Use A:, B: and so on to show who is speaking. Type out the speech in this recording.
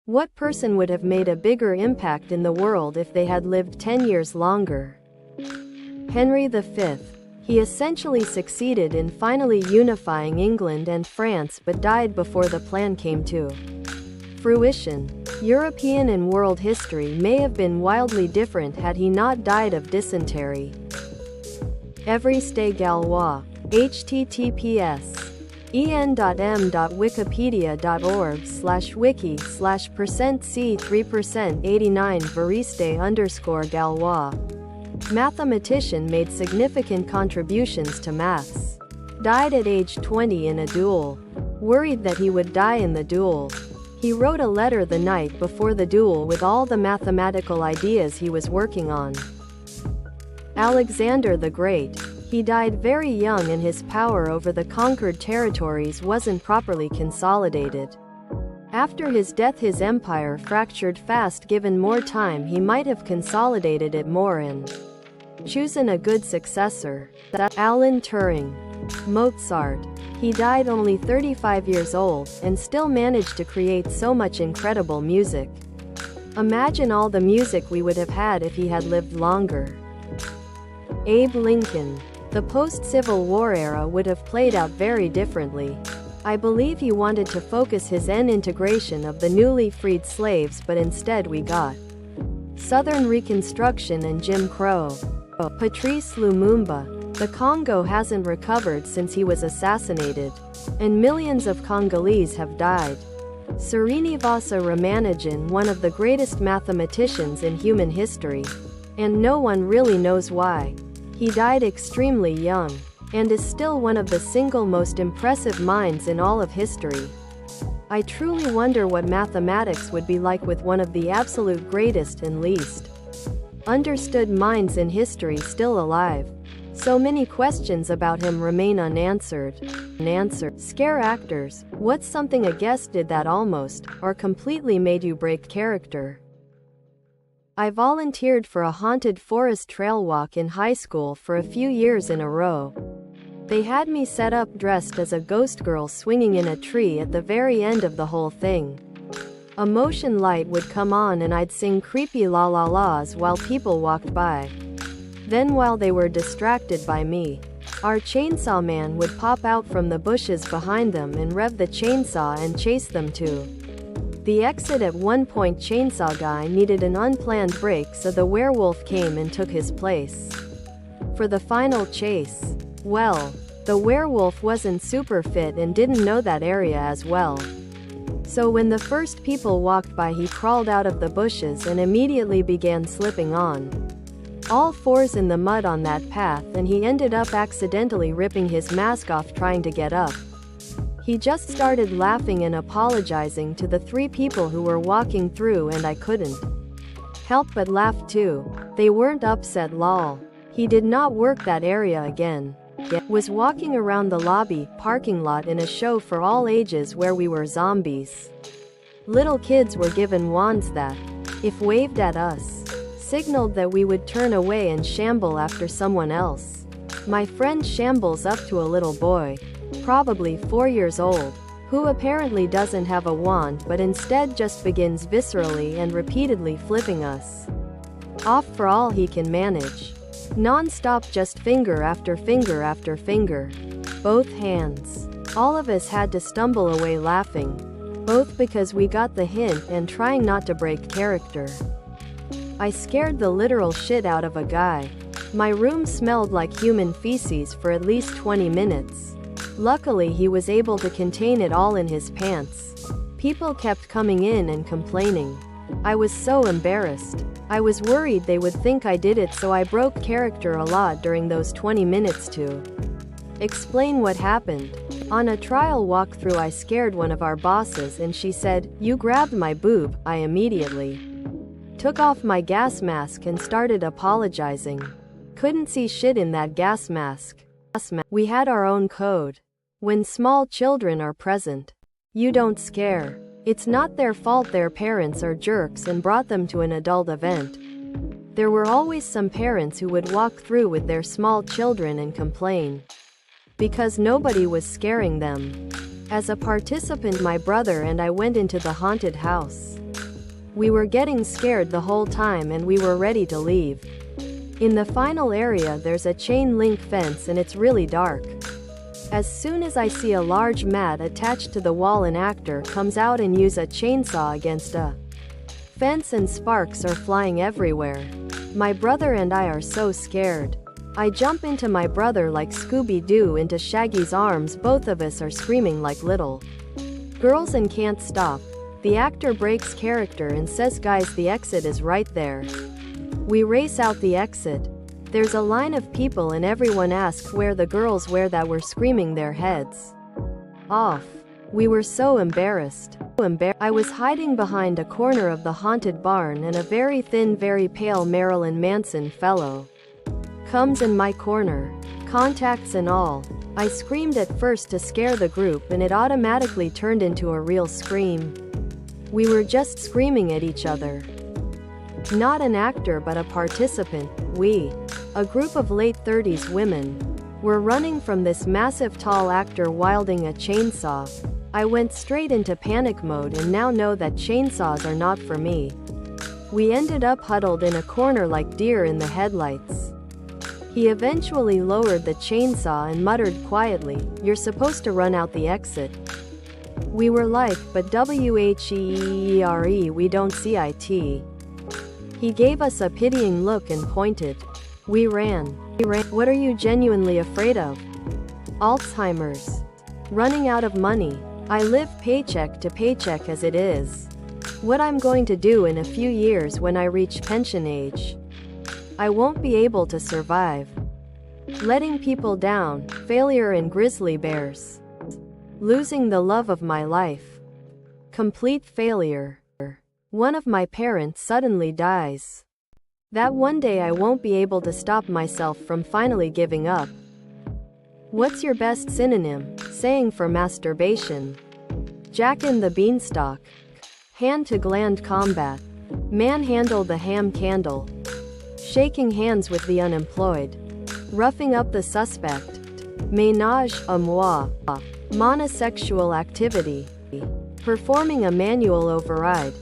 A: What person would have made a bigger impact in the world if they had lived 10 years longer? Henry V. He essentially succeeded in finally unifying England and France but died before the plan came to fruition. European and world history may have been wildly different had he not died of dysentery. Evariste Galois. https en.m.wikipedia.org/wiki/%c3%89 Evariste_Galois. Mathematician, made significant contributions to maths. Died at age 20 in a duel. Worried that he would die in the duel, he wrote a letter the night before the duel with all the mathematical ideas he was working on. Alexander the Great. He died very young and his power over the conquered territories wasn't properly consolidated. After his death his empire fractured fast. Given more time he might have consolidated it more and chosen a good successor. Alan Turing. Mozart. He died only 35 years old, and still managed to create so much incredible music. Imagine all the music we would have had if he had lived longer. Abe Lincoln. The post-Civil War era would have played out very differently. I believe he wanted to focus his integration of the newly freed slaves, but instead we got Southern Reconstruction and Jim Crow. Patrice Lumumba. The Congo hasn't recovered since he was assassinated, and millions of Congolese have died. Srinivasa Ramanujan, one of the greatest mathematicians in human history, and no one really knows why. He died extremely young, and is still one of the single most impressive minds in all of history. I truly wonder what mathematics would be like with one of the absolute greatest and least understood minds in history still alive. So many questions about him remain unanswered. Scare actors. What's something a guest did that almost, or completely made you break character? I volunteered for a haunted forest trail walk in high school for a few years in a row. They had me set up dressed as a ghost girl swinging in a tree at the very end of the whole thing. A motion light would come on and I'd sing creepy la la la's while people walked by. Then while they were distracted by me, our chainsaw man would pop out from the bushes behind them and rev the chainsaw and chase them to the exit. At one point chainsaw guy needed an unplanned break, so the werewolf came and took his place for the final chase. Well, the werewolf wasn't super fit and didn't know that area as well. So when the first people walked by he crawled out of the bushes and immediately began slipping on all fours in the mud on that path, and he ended up accidentally ripping his mask off trying to get up. He just started laughing and apologizing to the three people who were walking through, and I couldn't help but laugh too. They weren't upset, lol. He did not work that area again. Was walking around the lobby, parking lot in a show for all ages where we were zombies. Little kids were given wands that, if waved at us, signaled that we would turn away and shamble after someone else. My friend shambles up to a little boy, probably 4 years old, who apparently doesn't have a wand but instead just begins viscerally and repeatedly flipping us off for all he can manage. Non-stop, just finger after finger after finger. Both hands. All of us had to stumble away laughing, both because we got the hint and trying not to break character. I scared the literal shit out of a guy. My room smelled like human feces for at least 20 minutes. Luckily he was able to contain it all in his pants. People kept coming in and complaining. I was so embarrassed. I was worried they would think I did it, so I broke character a lot during those 20 minutes to explain what happened. On a trial walkthrough I scared one of our bosses and she said, "You grabbed my boob." I immediately took off my gas mask and started apologizing. Couldn't see shit in that gas mask. We had our own code. When small children are present, you don't scare. It's not their fault their parents are jerks and brought them to an adult event. There were always some parents who would walk through with their small children and complain because nobody was scaring them. As a participant, my brother and I went into the haunted house. We were getting scared the whole time and we were ready to leave. In the final area there's a chain link fence and it's really dark. As soon as I see a large mat attached to the wall, an actor comes out and use a chainsaw against a fence and sparks are flying everywhere. My brother and I are so scared. I jump into my brother like Scooby-Doo into Shaggy's arms. Both of us are screaming like little girls and can't stop. The actor breaks character and says, "Guys, the exit is right there." We race out the exit. There's a line of people and everyone asks where the girls were that were screaming their heads off. We were so embarrassed. I was hiding behind a corner of the haunted barn and a very thin, very pale Marilyn Manson fellow comes in my corner. Contacts and all. I screamed at first to scare the group and it automatically turned into a real scream. We were just screaming at each other. Not an actor but a participant. We, a group of late 30s women, were running from this massive tall actor wielding a chainsaw. I went straight into panic mode and now know that chainsaws are not for me. We ended up huddled in a corner like deer in the headlights. He eventually lowered the chainsaw and muttered quietly, "You're supposed to run out the exit." We were like, "But WHERE, we don't see it." He gave us a pitying look and pointed. We ran. What are you genuinely afraid of? Alzheimer's. Running out of money. I live paycheck to paycheck as it is. What I'm going to do in a few years when I reach pension age. I won't be able to survive. Letting people down, failure and grizzly bears. Losing the love of my life. Complete failure. One of my parents suddenly dies. That one day I won't be able to stop myself from finally giving up. What's your best synonym, saying for masturbation? Jack and the Beanstalk. Hand-to-gland combat. Manhandle the ham candle. Shaking hands with the unemployed. Roughing up the suspect. Ménage à moi. Monosexual activity. Performing a manual override.